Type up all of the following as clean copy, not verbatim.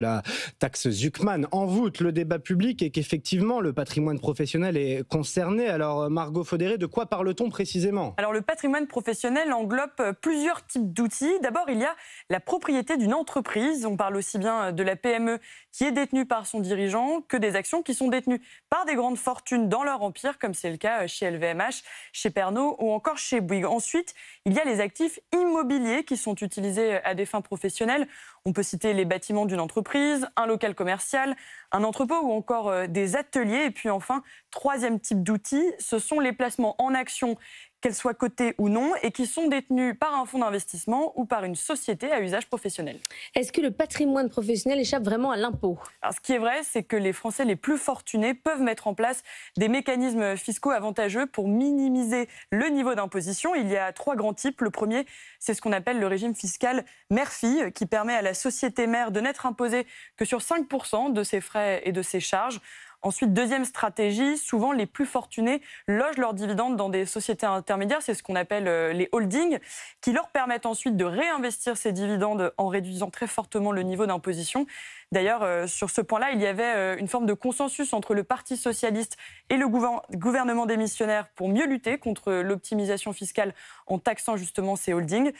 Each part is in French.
La taxe Zuckman envoûte le débat public et qu'effectivement le patrimoine professionnel est concerné. Alors Margot Faudéré, de quoi parle-t-on précisément? Alors le patrimoine professionnel englobe plusieurs types d'outils. D'abord, il y a la propriété d'une entreprise. On parle aussi bien de la PME qui est détenue par son dirigeant que des actions qui sont détenues par des grandes fortunes dans leur empire, comme c'est le cas chez LVMH, chez Pernod ou encore chez Bouygues. Ensuite, il y a les actifs immobiliers qui sont utilisés à des fins professionnelles. On peut citer les bâtiments d'une entreprise, un local commercial, un entrepôt ou encore des ateliers. Et puis enfin, troisième type d'outils, ce sont les placements en actions, qu'elles soient cotées ou non, et qui sont détenus par un fonds d'investissement ou par une société à usage professionnel. Est-ce que le patrimoine professionnel échappe vraiment à l'impôt? Alors, ce qui est vrai, c'est que les Français les plus fortunés peuvent mettre en place des mécanismes fiscaux avantageux pour minimiser le niveau d'imposition. Il y a trois grands types. Le premier, c'est ce qu'on appelle le régime fiscal mère-fille, qui permet à la société mère de n'être imposée que sur 5% de ses frais et de ses charges. Ensuite, deuxième stratégie, souvent les plus fortunés logent leurs dividendes dans des sociétés intermédiaires, c'est ce qu'on appelle les holdings, qui leur permettent ensuite de réinvestir ces dividendes en réduisant très fortement le niveau d'imposition. D'ailleurs, sur ce point-là, il y avait une forme de consensus entre le Parti socialiste et le gouvernement démissionnaire pour mieux lutter contre l'optimisation fiscale en taxant justement ces holdings.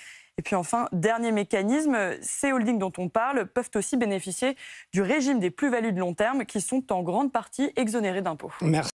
Et puis enfin, dernier mécanisme, ces holdings dont on parle peuvent aussi bénéficier du régime des plus-values de long terme qui sont en grande partie exonérés d'impôts. Merci.